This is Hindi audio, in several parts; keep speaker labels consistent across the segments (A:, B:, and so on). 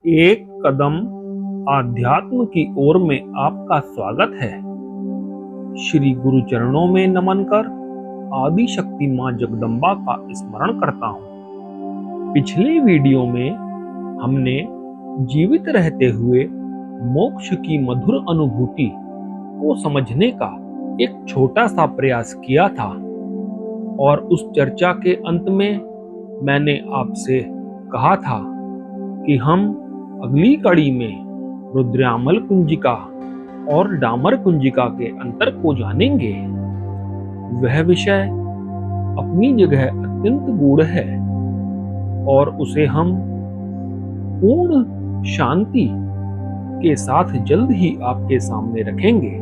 A: एक कदम आध्यात्म की ओर में आपका स्वागत है। श्री गुरु चरणों में नमन कर आदि शक्ति मां जगदम्बा का स्मरण करता हूँ। पिछले वीडियो में हमने जीवित रहते हुए मोक्ष की मधुर अनुभूति को समझने का एक छोटा सा प्रयास किया था और उस चर्चा के अंत में मैंने आपसे कहा था कि हम अगली कड़ी में रुद्रामल कुंजिका और डामर कुंजिका के अंतर को जानेंगे। वह विषय अपनी जगह अत्यंत गूढ़ है और उसे हम पूर्ण शांति के साथ जल्द ही आपके सामने रखेंगे।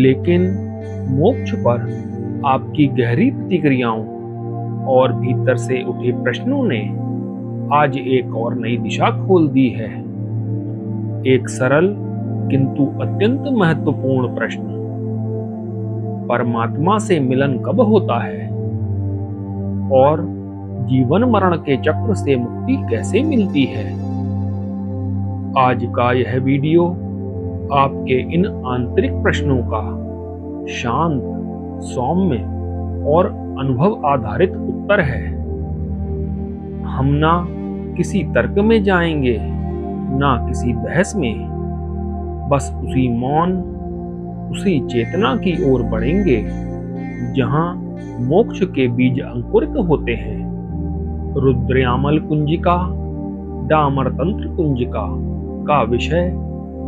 A: लेकिन मोक्ष पर आपकी गहरी प्रतिक्रियाओं और भीतर से उठे प्रश्नों ने आज एक और नई दिशा खोल दी है। एक सरल किंतु अत्यंत महत्वपूर्ण प्रश्न, परमात्मा से मिलन कब होता है और जीवन मरण के चक्र से मुक्ति कैसे मिलती है। आज का यह वीडियो आपके इन आंतरिक प्रश्नों का शांत, सौम्य और अनुभव आधारित उत्तर है। हम ना किसी तर्क में जाएंगे, ना किसी बहस में, बस उसी मौन, उसी चेतना की ओर बढ़ेंगे जहां मोक्ष के बीज अंकुरित होते हैं। रुद्रामल कुंजिका, डामर तंत्र कुंजिका का विषय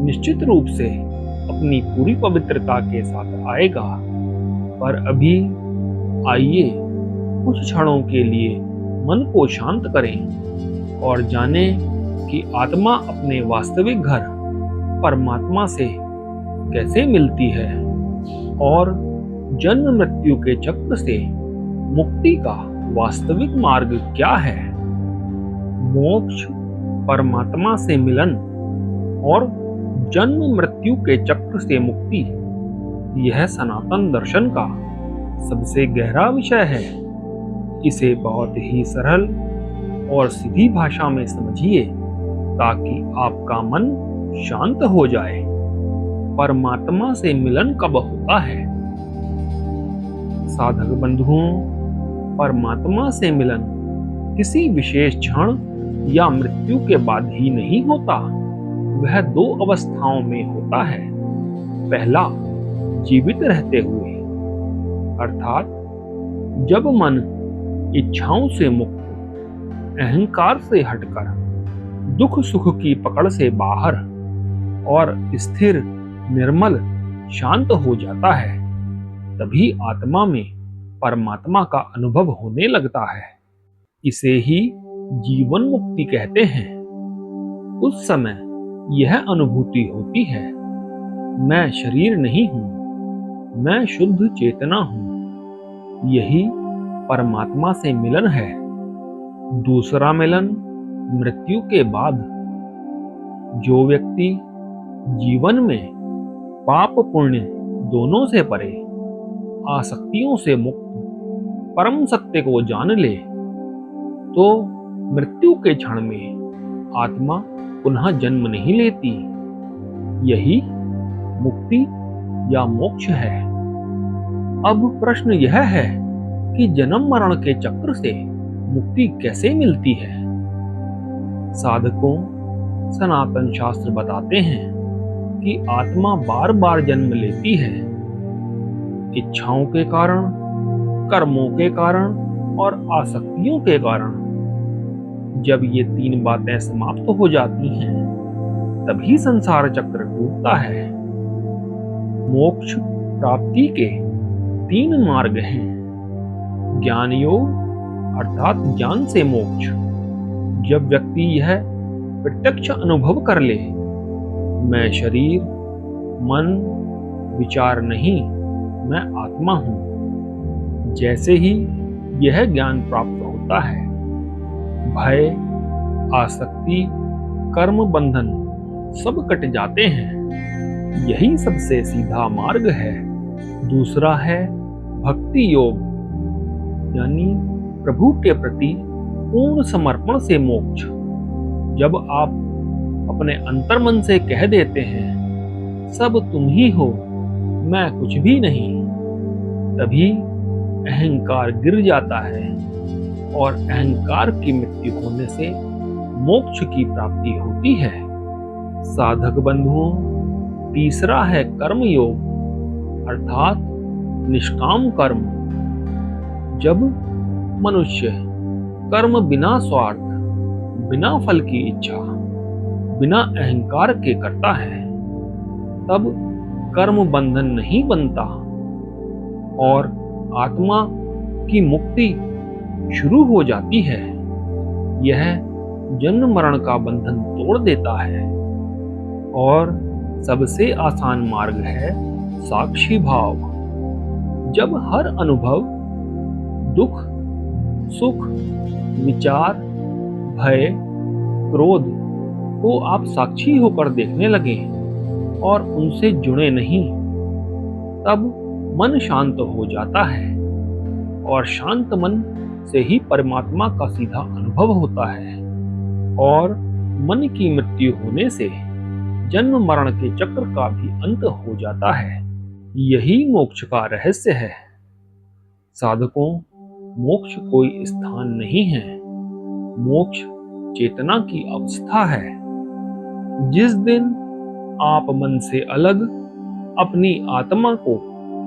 A: निश्चित रूप से अपनी पूरी पवित्रता के साथ आएगा, पर अभी आइए कुछ क्षणों के लिए मन को शांत करें और जानें कि आत्मा अपने वास्तविक घर परमात्मा से कैसे मिलती है और जन्म मृत्यु के चक्र से मुक्ति का वास्तविक मार्ग क्या है। मोक्ष, परमात्मा से मिलन और जन्म मृत्यु के चक्र से मुक्ति, यह सनातन दर्शन का सबसे गहरा विषय है। इसे बहुत ही सरल और सीधी भाषा में समझिए ताकि आपका मन शांत हो जाए। परमात्मा से मिलन कब होता है? साधक बंधुओं, परमात्मा से मिलन किसी विशेष क्षण या मृत्यु के बाद ही नहीं होता। वह दो अवस्थाओं में होता है। पहला, जीवित रहते हुए, अर्थात जब मन इच्छाओं से मुक्त, अहंकार से हटकर, दुख सुख की पकड़ से बाहर और स्थिर, निर्मल, शांत हो जाता है, तभी आत्मा में परमात्मा का अनुभव होने लगता है। इसे ही जीवन मुक्ति कहते हैं। उस समय यह अनुभूति होती है, मैं शरीर नहीं हूं, मैं शुद्ध चेतना हूं। यही परमात्मा से मिलन है। दूसरा मिलन मृत्यु के बाद। जो व्यक्ति जीवन में पाप पुण्य दोनों से परे, आसक्तियों से मुक्त परम सत्य को जान ले, तो मृत्यु के क्षण में आत्मा पुनः जन्म नहीं लेती। यही मुक्ति या मोक्ष है। अब प्रश्न यह है कि जन्म मरण के चक्र से मुक्ति कैसे मिलती है। साधकों, सनातन शास्त्र बताते हैं कि आत्मा बार बार जन्म लेती है, इच्छाओं के कारण, कर्मों के कारण और आसक्तियों के कारण। जब ये तीन बातें समाप्त हो जाती हैं, तभी संसार चक्र टूटता है। मोक्ष प्राप्ति के तीन मार्ग हैं। ज्ञान योग, अर्थात ज्ञान से मोक्ष। जब व्यक्ति यह प्रत्यक्ष अनुभव कर ले, मैं शरीर, मन, विचार नहीं, मैं आत्मा हूं। जैसे ही यह ज्ञान प्राप्त होता है, भय, आसक्ति, कर्म बंधन सब कट जाते हैं। यही सबसे सीधा मार्ग है। दूसरा है भक्ति योग, यानी प्रभु के प्रति पूर्ण समर्पण से मोक्ष। जब आप अपने अंतर्मन से कह देते हैं सब तुम ही हो, मैं कुछ भी नहीं, तभी अहंकार गिर जाता है और अहंकार की मृत्यु होने से मोक्ष की प्राप्ति होती है। साधक बंधुओं, तीसरा है कर्म योग अर्थात निष्काम कर्म। जब मनुष्य कर्म बिना स्वार्थ, बिना फल की इच्छा, बिना अहंकार के करता है, तब कर्म बंधन नहीं बनता और आत्मा की मुक्ति शुरू हो जाती है। यह जन्म मरण का बंधन तोड़ देता है और सबसे आसान मार्ग है साक्षी भाव। जब हर अनुभव, दुख, सुख, विचार, भय, क्रोध को आप साक्षी होकर देखने लगे और उनसे जुड़े नहीं, तब मन शांत हो जाता है और शांत मन से ही परमात्मा का सीधा अनुभव होता है और मन की मृत्यु होने से जन्म मरण के चक्र का भी अंत हो जाता है। यही मोक्ष का रहस्य है। साधकों, मोक्ष कोई स्थान नहीं है, मोक्ष चेतना की अवस्था है। जिस दिन आप मन से अलग अपनी आत्मा को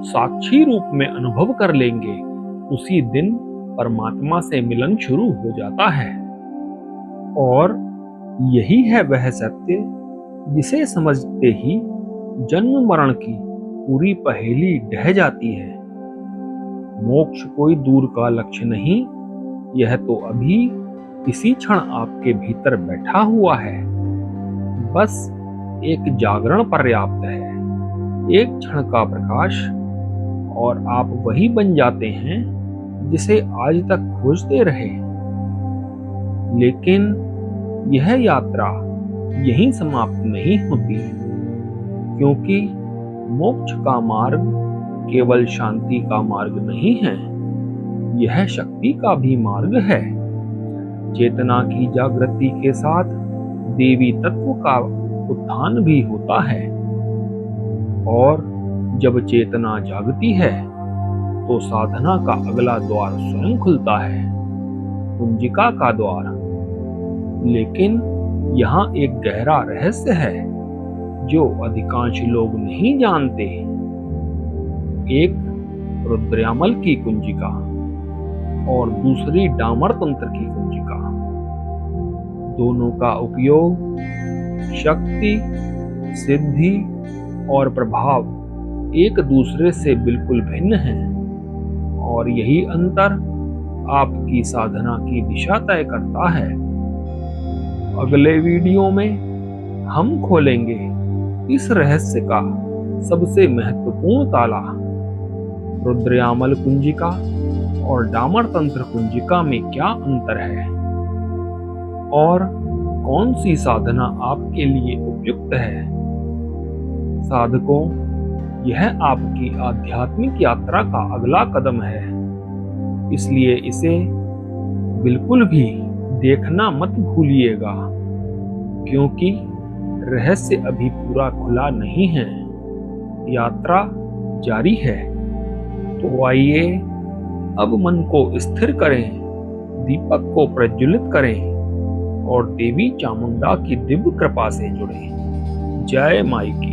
A: साक्षी रूप में अनुभव कर लेंगे, उसी दिन परमात्मा से मिलन शुरू हो जाता है। और यही है वह सत्य जिसे समझते ही जन्म मरण की पूरी पहेली ढह जाती है। मोक्ष कोई दूर का लक्ष्य नहीं, यह तो अभी इसी क्षण आपके भीतर बैठा हुआ है। बस एक जागरण पर्याप्त है, एक क्षण का प्रकाश, और आप वही बन जाते हैं जिसे आज तक खोजते रहे। लेकिन यह यात्रा यहीं समाप्त नहीं होती, क्योंकि मोक्ष का मार्ग केवल शांति का मार्ग नहीं है, यह शक्ति का भी मार्ग है। चेतना की जागृति के साथ देवी तत्व का उत्थान भी होता है और जब चेतना जागती है तो साधना का अगला द्वार स्वयं खुलता है, कुंजिका का द्वार। लेकिन यहाँ एक गहरा रहस्य है जो अधिकांश लोग नहीं जानते। एक रुद्रयामल की कुंजिका और दूसरी डामर तंत्र की कुंजिका, दोनों का उपयोग शक्ति, सिद्धि और प्रभाव एक दूसरे से बिल्कुल भिन्न है और यही अंतर आपकी साधना की दिशा तय करता है। अगले वीडियो में हम खोलेंगे इस रहस्य का सबसे महत्वपूर्ण ताला, रुद्रयामल कुंजिका और डामर तंत्र कुंजिका में क्या अंतर है और कौन सी साधना आपके लिए उपयुक्त है। साधकों, यह आपकी आध्यात्मिक यात्रा का अगला कदम है, इसलिए इसे बिल्कुल भी देखना मत भूलिएगा, क्योंकि रहस्य अभी पूरा खुला नहीं है, यात्रा जारी है। तो आइए अब मन को स्थिर करें, दीपक को प्रज्वलित करें और देवी चामुंडा की दिव्य कृपा से जुड़ें। जय माई की।